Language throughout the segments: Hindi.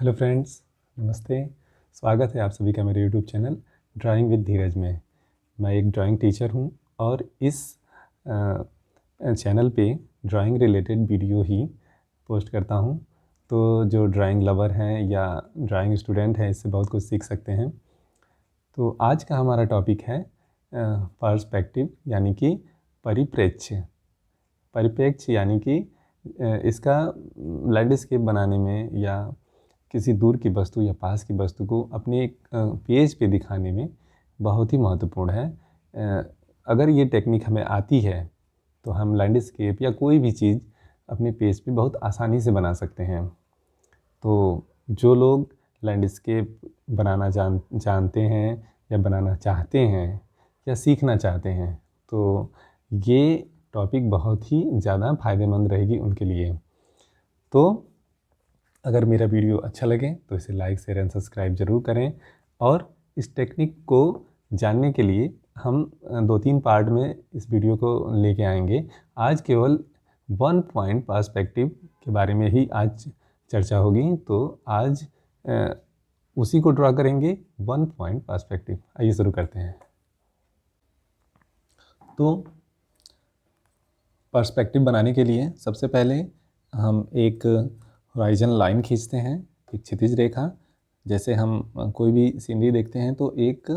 हेलो फ्रेंड्स, नमस्ते। स्वागत है आप सभी का मेरे यूट्यूब चैनल ड्राइंग विद धीरज में। मैं एक ड्राइंग टीचर हूं और इस चैनल पे ड्राइंग रिलेटेड वीडियो ही पोस्ट करता हूं। तो जो ड्राइंग लवर हैं या ड्राइंग स्टूडेंट हैं, इससे बहुत कुछ सीख सकते हैं। तो आज का हमारा टॉपिक है पर्सपेक्टिव, यानी कि परिप्रेक्ष्य। परिप्रेक्ष्य यानी कि इसका लैंडस्केप बनाने में या किसी दूर की वस्तु या पास की वस्तु को अपने एक पेज पे दिखाने में बहुत ही महत्वपूर्ण है। अगर ये टेक्निक हमें आती है तो हम लैंडस्केप या कोई भी चीज़ अपने पेज पे बहुत आसानी से बना सकते हैं। तो जो लोग लैंडस्केप बनाना जानते हैं या बनाना चाहते हैं या सीखना चाहते हैं, तो ये टॉपिक बहुत ही ज़्यादा फ़ायदेमंद रहेगी उनके लिए। तो अगर मेरा वीडियो अच्छा लगे तो इसे लाइक, शेयर एंड सब्सक्राइब ज़रूर करें। और इस टेक्निक को जानने के लिए हम 2-3 पार्ट में इस वीडियो को लेके आएंगे। आज केवल 1 पॉइंट पर्सपेक्टिव के बारे में ही आज चर्चा होगी। तो आज उसी को ड्रा करेंगे, 1 पॉइंट पर्सपेक्टिव। आइए शुरू करते हैं। तो पर्सपेक्टिव बनाने के लिए सबसे पहले हम एक हॉराइजन लाइन खींचते हैं, एक क्षैतिज रेखा। जैसे हम कोई भी सीनरी देखते हैं तो एक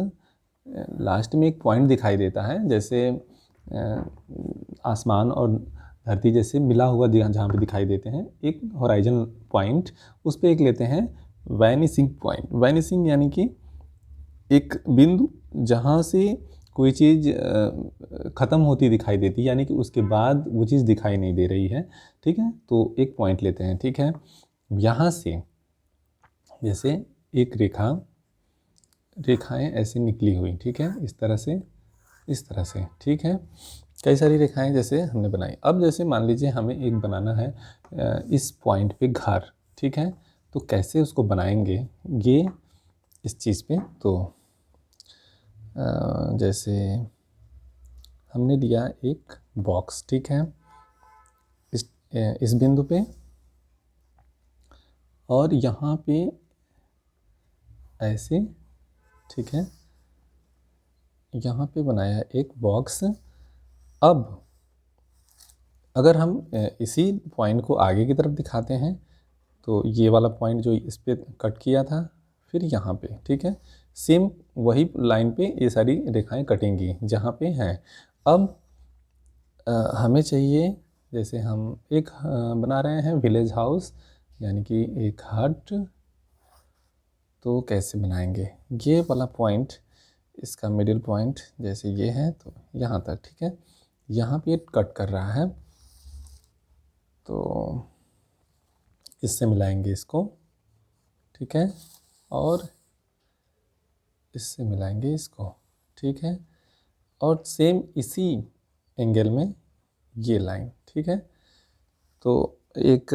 लास्ट में एक पॉइंट दिखाई देता है, जैसे आसमान और धरती जैसे मिला हुआ जहाँ पे दिखाई देते हैं एक हॉराइजन पॉइंट, उस पर एक लेते हैं वैनिसिंग पॉइंट। वैनिसिंग यानी कि एक बिंदु जहाँ से कोई चीज़ ख़त्म होती दिखाई देती है, यानी कि उसके बाद वो चीज़ दिखाई नहीं दे रही है। ठीक है, तो एक पॉइंट लेते हैं। ठीक है, यहाँ से जैसे एक रेखाएं ऐसे निकली हुई, ठीक है, इस तरह से। ठीक है, कई सारी रेखाएं जैसे हमने बनाई। अब जैसे मान लीजिए हमें एक बनाना है इस पॉइंट पे घर। ठीक है, तो कैसे उसको बनाएंगे ये इस चीज़ पे। तो जैसे हमने लिया एक बॉक्स, ठीक है, इस बिंदु पे, और यहाँ पे ऐसे, ठीक है, यहाँ पे बनाया एक बॉक्स। अब अगर हम इसी पॉइंट को आगे की तरफ दिखाते हैं तो ये वाला पॉइंट जो इस पे कट किया था, फिर यहाँ पे, ठीक है, सेम वही लाइन पे ये सारी रेखाएं कटेंगी जहाँ पे हैं। अब हमें चाहिए, जैसे हम एक बना रहे हैं विलेज हाउस, यानी कि एक हट। तो कैसे बनाएंगे ये वाला पॉइंट, इसका मिडिल पॉइंट जैसे ये है तो यहाँ तक, ठीक है, यहाँ पे कट कर रहा है तो इससे मिलाएंगे इसको, ठीक है, और इससे मिलाएंगे इसको, ठीक है, और सेम इसी एंगल में ये लाइन, ठीक है। तो एक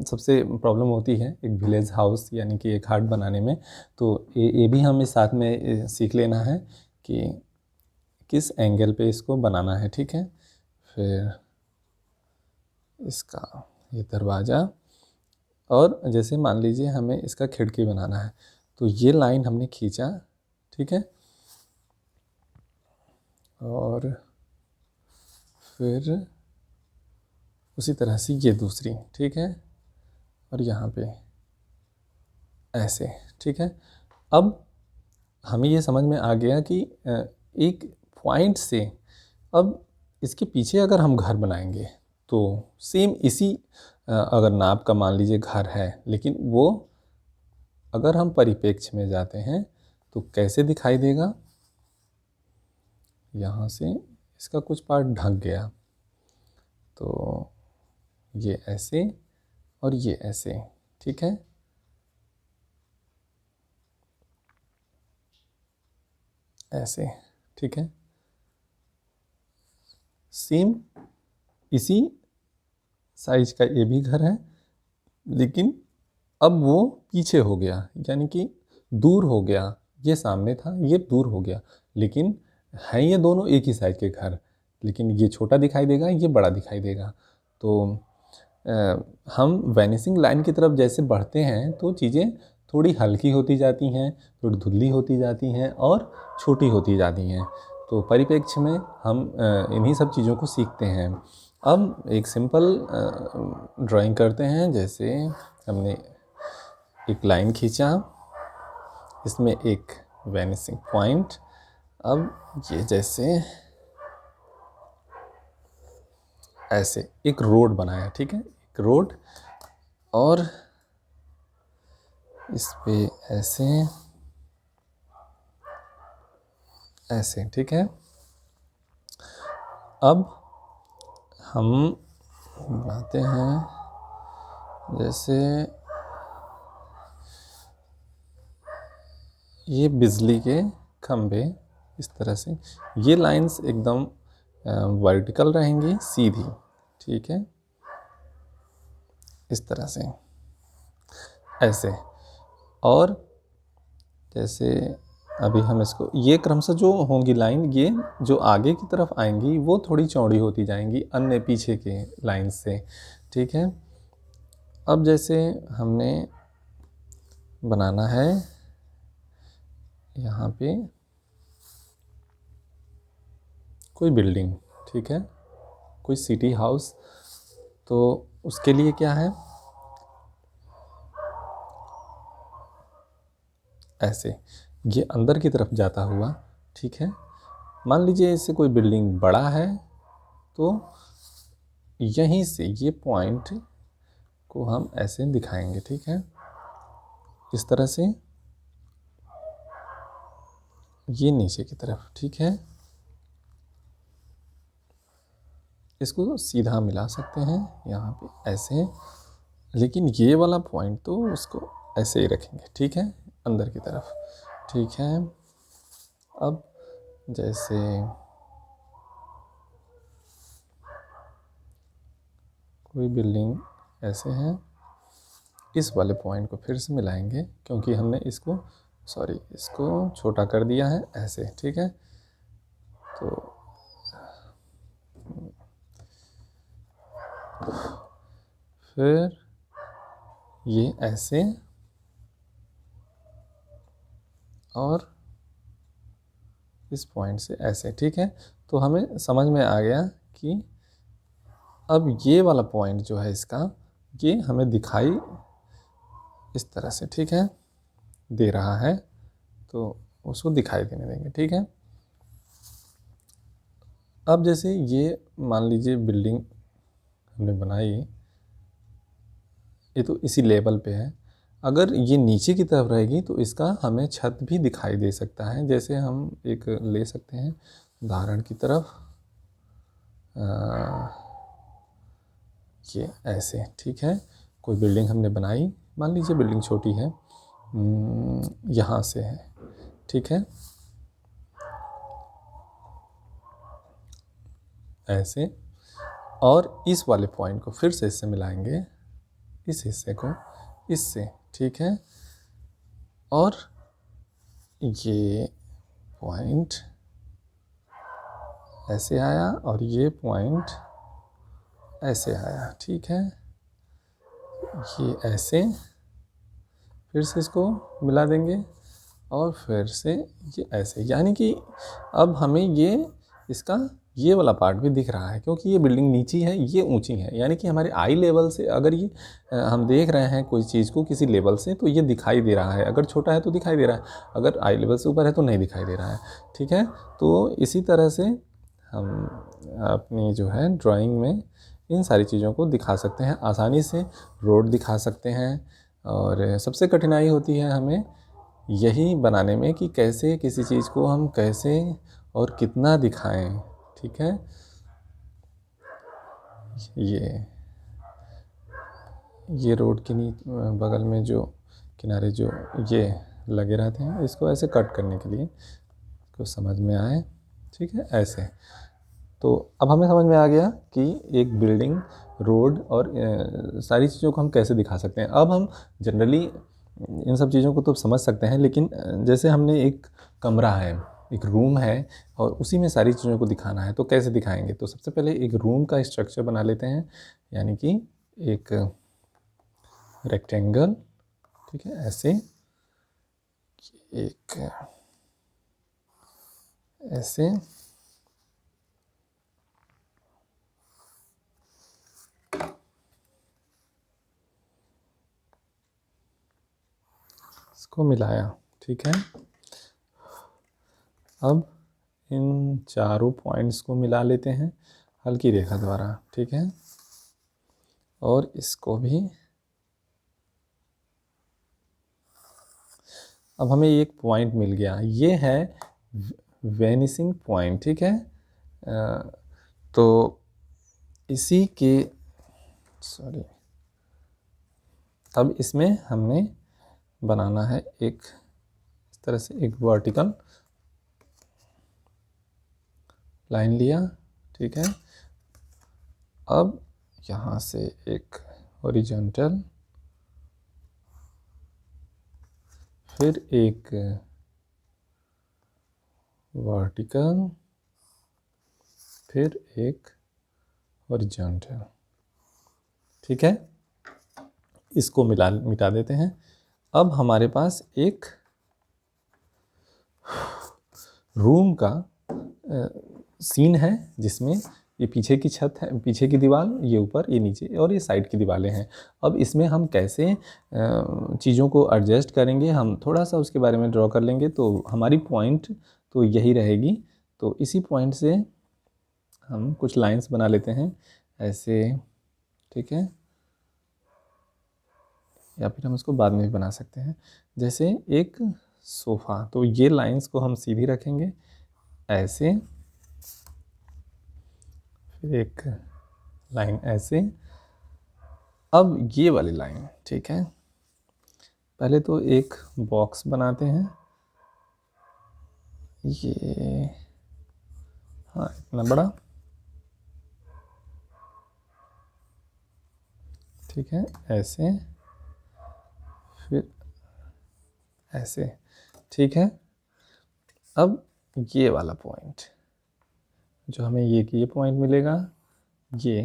सबसे प्रॉब्लम होती है एक विलेज हाउस यानी कि एक हट बनाने में, तो ये भी हमें साथ में सीख लेना है कि किस एंगल पे इसको बनाना है, ठीक है। फिर इसका ये दरवाज़ा, और जैसे मान लीजिए हमें इसका खिड़की बनाना है तो ये लाइन हमने खींचा, ठीक है, और फिर उसी तरह से ये दूसरी, ठीक है, और यहाँ पे ऐसे, ठीक है। अब हमें ये समझ में आ गया कि एक पॉइंट से अब इसके पीछे अगर हम घर बनाएंगे तो सेम इसी अगर नाप का मान लीजिए घर है, लेकिन वो अगर हम परिप्रेक्ष्य में जाते हैं तो कैसे दिखाई देगा। यहाँ से इसका कुछ पार्ट ढक गया तो ये ऐसे और ये ऐसे, ठीक है, ऐसे, ठीक है। सेम इसी साइज का ये भी घर है, लेकिन अब वो पीछे हो गया, यानी कि दूर हो गया। ये सामने था, ये दूर हो गया, लेकिन है ये दोनों एक ही साइज के घर, लेकिन ये छोटा दिखाई देगा, ये बड़ा दिखाई देगा। तो हम वैनिसिंग लाइन की तरफ जैसे बढ़ते हैं तो चीज़ें थोड़ी हल्की होती जाती हैं, थोड़ी धुंधली होती जाती हैं और छोटी होती जाती हैं। तो परिप्रेक्ष्य में हम इन्हीं सब चीज़ों को सीखते हैं। अब एक सिंपल ड्राइंग करते हैं। जैसे हमने एक लाइन खींचा, इसमें एक वैनिशिंग पॉइंट। अब ये जैसे ऐसे एक रोड बनाया, ठीक है, एक रोड, और इस पे ऐसे ऐसे, ठीक है। अब हम बनाते हैं जैसे ये बिजली के खंभे, इस तरह से ये लाइंस एकदम वर्टिकल रहेंगी, सीधी, ठीक है, इस तरह से ऐसे। और जैसे अभी हम इसको, ये क्रमशः जो होंगी लाइन, ये जो आगे की तरफ आएंगी वो थोड़ी चौड़ी होती जाएंगी अन्य पीछे के लाइन से, ठीक है। अब जैसे हमने बनाना है यहाँ पे कोई बिल्डिंग, ठीक है, कोई सिटी हाउस, तो उसके लिए क्या है, ऐसे ये अंदर की तरफ जाता हुआ, ठीक है। मान लीजिए इससे कोई बिल्डिंग बड़ा है, तो यहीं से ये पॉइंट को हम ऐसे दिखाएंगे, ठीक है, इस तरह से, ये नीचे की तरफ, ठीक है। इसको सीधा मिला सकते हैं यहाँ पे ऐसे, लेकिन ये वाला पॉइंट तो उसको ऐसे ही रखेंगे, ठीक है, अंदर की तरफ, ठीक है। अब जैसे कोई बिल्डिंग ऐसे है, इस वाले पॉइंट को फिर से मिलाएंगे क्योंकि हमने इसको छोटा कर दिया है ऐसे, ठीक है। तो फिर ये ऐसे, और इस पॉइंट से ऐसे, ठीक है। तो हमें समझ में आ गया कि अब ये वाला पॉइंट जो है इसका, ये हमें दिखाई इस तरह से, ठीक है, दे रहा है, तो उसको दिखाई देने देंगे, ठीक है। अब जैसे ये मान लीजिए बिल्डिंग हमने बनाई, ये तो इसी लेवल पे है। अगर ये नीचे की तरफ रहेगी तो इसका हमें छत भी दिखाई दे सकता है। जैसे हम एक ले सकते हैं उदाहरण की तरफ, ये ऐसे, ठीक है। कोई बिल्डिंग हमने बनाई, मान लीजिए बिल्डिंग छोटी है, यहाँ से है, ठीक है, ऐसे, और इस वाले पॉइंट को फिर से इससे मिलाएंगे, इस हिस्से को इससे, ठीक है। और ये पॉइंट ऐसे आया और ये पॉइंट ऐसे आया, ठीक है, ये ऐसे, फिर से इसको मिला देंगे और फिर से ये ऐसे। यानी कि अब हमें ये इसका ये वाला पार्ट भी दिख रहा है क्योंकि ये बिल्डिंग नीची है, ये ऊंची है। यानी कि हमारे आई लेवल से अगर ये हम देख रहे हैं कोई चीज़ को किसी लेवल से, तो ये दिखाई दे रहा है। अगर छोटा है तो दिखाई दे रहा है, अगर आई लेवल से ऊपर है तो नहीं दिखाई दे रहा है, ठीक है। तो इसी तरह से हम अपनी जो है ड्राइंग में इन सारी चीज़ों को दिखा सकते हैं, आसानी से रोड दिखा सकते हैं। और सबसे कठिनाई होती है हमें यही बनाने में कि कैसे किसी चीज़ को हम कैसे और कितना दिखाएं, ठीक है। ये रोड के बगल में जो किनारे जो ये लगे रहते हैं, इसको ऐसे कट करने के लिए इसको समझ में आए, ठीक है, ऐसे। तो अब हमें समझ में आ गया कि एक बिल्डिंग, रोड और सारी चीज़ों को हम कैसे दिखा सकते हैं। अब हम जनरली इन सब चीज़ों को तो समझ सकते हैं, लेकिन जैसे हमने एक कमरा है, एक रूम है और उसी में सारी चीज़ों को दिखाना है, तो कैसे दिखाएंगे। तो सबसे पहले एक रूम का स्ट्रक्चर बना लेते हैं, यानी कि एक रेक्टेंगल, ठीक है, ऐसे, एक ऐसे, इसको मिलाया, ठीक है। अब इन चारों पॉइंट्स को मिला लेते हैं हल्की रेखा द्वारा, ठीक है। और इसको भी, अब हमें एक पॉइंट मिल गया, ये है वेनिसिंग पॉइंट, ठीक है। तो इसी के, सॉरी, अब इसमें हमने बनाना है एक इस तरह से एक वर्टिकल लाइन लिया, ठीक है। अब यहाँ से एक हॉरिजॉन्टल, फिर एक वर्टिकल, फिर एक हॉरिजॉन्टल, ठीक है। इसको मिटा देते हैं। अब हमारे पास एक रूम का सीन है जिसमें ये पीछे की छत है, पीछे की दीवार, ये ऊपर, ये नीचे, और ये साइड की दीवारें हैं। अब इसमें हम कैसे चीज़ों को एडजस्ट करेंगे, हम थोड़ा सा उसके बारे में ड्रॉ कर लेंगे। तो हमारी पॉइंट तो यही रहेगी। तो इसी पॉइंट से हम कुछ लाइंस बना लेते हैं ऐसे, ठीक है। या फिर हम उसको बाद में भी बना सकते हैं, जैसे एक सोफ़ा। तो ये लाइंस को हम सीधी रखेंगे ऐसे, फिर एक लाइन ऐसे। अब ये वाली लाइन, ठीक है, पहले तो एक बॉक्स बनाते हैं, ये, हाँ, इतना बड़ा, ठीक है, ऐसे, फिर ऐसे, ठीक है। अब ये वाला पॉइंट जो हमें ये पॉइंट मिलेगा, ये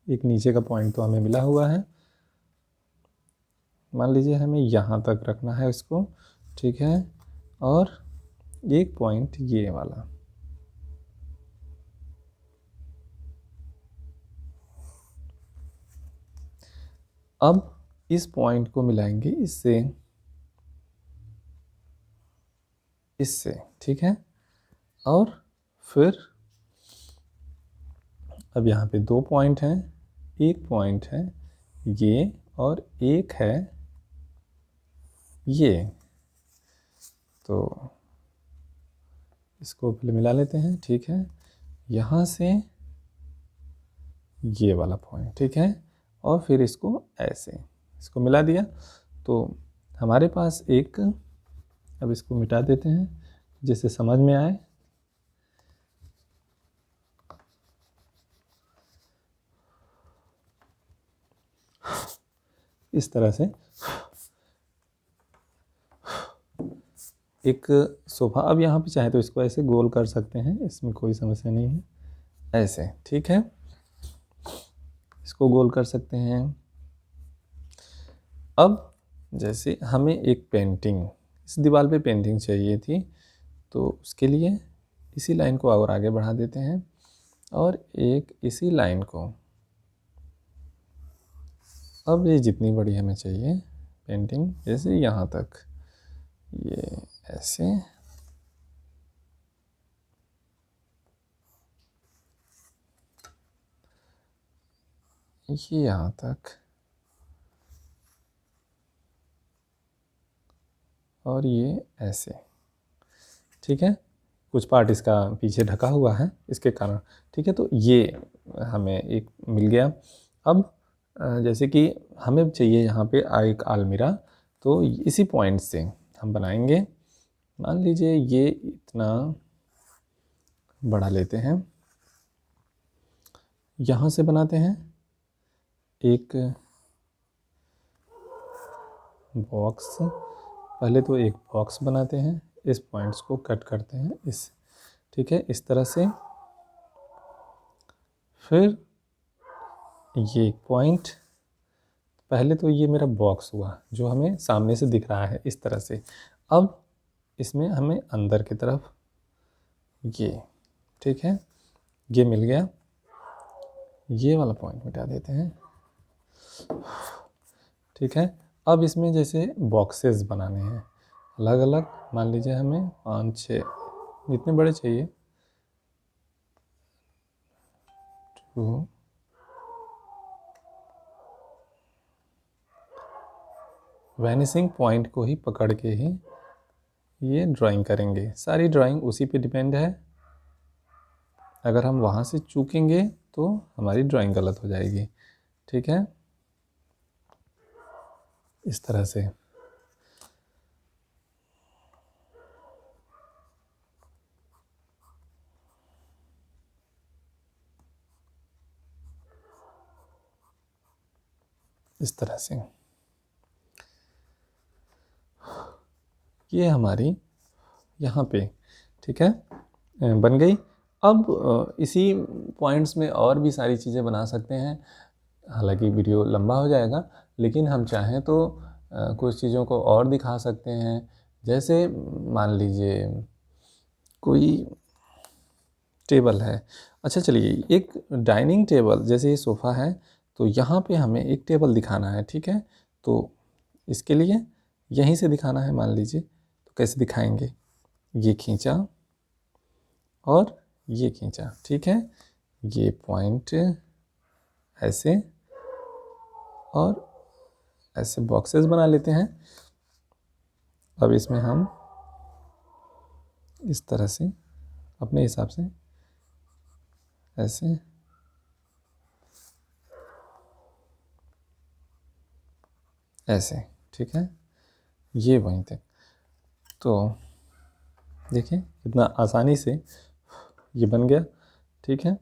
एक नीचे का पॉइंट तो हमें मिला हुआ है, मान लीजिए हमें यहाँ तक रखना है इसको, ठीक है। और एक पॉइंट ये वाला, अब इस पॉइंट को मिलाएंगे इससे, ठीक है। और फिर अब यहाँ पे दो पॉइंट हैं, एक पॉइंट है ये और एक है ये। तो इसको पहले मिला लेते हैं, ठीक है। यहाँ से ये वाला पॉइंट, ठीक है, और फिर इसको ऐसे, इसको मिला दिया। तो हमारे पास एक, अब इसको मिटा देते हैं जिससे समझ में आए। इस तरह से एक सोफा, अब यहाँ पे चाहे तो इसको ऐसे गोल कर सकते हैं, इसमें कोई समस्या नहीं है, ऐसे, ठीक है, इसको गोल कर सकते हैं। अब जैसे हमें एक पेंटिंग, इस दीवार पे पेंटिंग चाहिए थी, तो उसके लिए इसी लाइन को और आगे बढ़ा देते हैं, और एक इसी लाइन को, अब ये जितनी बड़ी हमें चाहिए पेंटिंग, जैसे यहाँ तक, ये ऐसे, ये यहाँ तक, और ये ऐसे, ठीक है। कुछ पार्ट इसका पीछे ढका हुआ है इसके कारण, ठीक है। तो ये हमें एक मिल गया। अब जैसे कि हमें चाहिए यहाँ पे एक अलमीरा, तो इसी पॉइंट से हम बनाएंगे। मान लीजिए ये इतना बड़ा लेते हैं, यहाँ से बनाते हैं एक बॉक्स, पहले तो एक बॉक्स बनाते हैं, इस पॉइंट्स को कट करते हैं इस, ठीक है, इस तरह से। फिर ये एक पॉइंट, पहले तो ये मेरा बॉक्स हुआ जो हमें सामने से दिख रहा है इस तरह से। अब इसमें हमें अंदर की तरफ ये, ठीक है, ये मिल गया। ये वाला पॉइंट मिटा देते हैं, ठीक है। अब इसमें जैसे बॉक्सेस बनाने हैं अलग अलग, मान लीजिए हमें 5-6 जितने बड़े चाहिए, 2 वैनिसिंग पॉइंट को ही पकड़ के ही ये ड्राइंग करेंगे। सारी ड्राइंग उसी पे डिपेंड है। अगर हम वहाँ से चूकेंगे तो हमारी ड्राइंग गलत हो जाएगी, ठीक है। इस तरह से इस तरह से ये हमारी यहाँ पे, ठीक है, बन गई। अब इसी पॉइंट्स में और भी सारी चीज़ें बना सकते हैं। हालांकि वीडियो लंबा हो जाएगा, लेकिन हम चाहें तो कुछ चीज़ों को और दिखा सकते हैं। जैसे मान लीजिए कोई टेबल है, अच्छा चलिए एक डाइनिंग टेबल, जैसे ये सोफ़ा है तो यहाँ पे हमें एक टेबल दिखाना है, ठीक है। तो इसके लिए यहीं से दिखाना है, मान लीजिए, तो कैसे दिखाएंगे, ये खींचा और ये खींचा, ठीक है। ये पॉइंट ऐसे और ऐसे बॉक्सेस बना लेते हैं। अब इसमें हम इस तरह से अपने हिसाब से ऐसे ऐसे, ठीक है, ये वहीं तक। तो देखिए कितना आसानी से ये बन गया, ठीक है।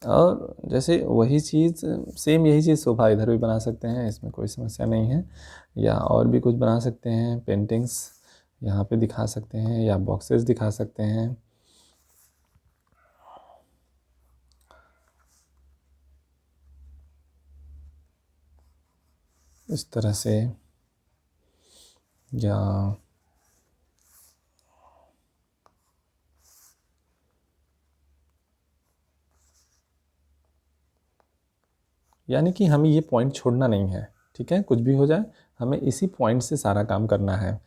और जैसे वही चीज़, सेम यही चीज़ सोफ़ा इधर भी बना सकते हैं, इसमें कोई समस्या नहीं है। या और भी कुछ बना सकते हैं, पेंटिंग्स यहाँ पे दिखा सकते हैं या बॉक्सेस दिखा सकते हैं। इस तरह से, या यानी कि हमें ये पॉइंट छोड़ना नहीं है, ठीक है। कुछ भी हो जाए हमें इसी पॉइंट से सारा काम करना है।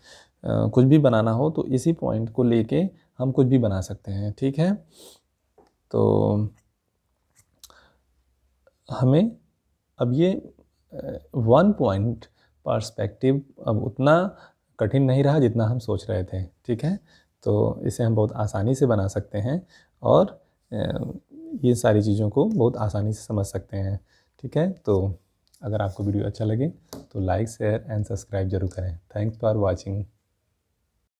कुछ भी बनाना हो तो इसी पॉइंट को लेके हम कुछ भी बना सकते हैं, ठीक है। तो हमें अब ये 1 पॉइंट पर्सपेक्टिव अब उतना कठिन नहीं रहा जितना हम सोच रहे थे, ठीक है। तो इसे हम बहुत आसानी से बना सकते हैं और ये सारी चीज़ों को बहुत आसानी से समझ सकते हैं, ठीक है। तो अगर आपको वीडियो अच्छा लगे तो लाइक, शेयर एंड सब्सक्राइब जरूर करें। Thanks for watching.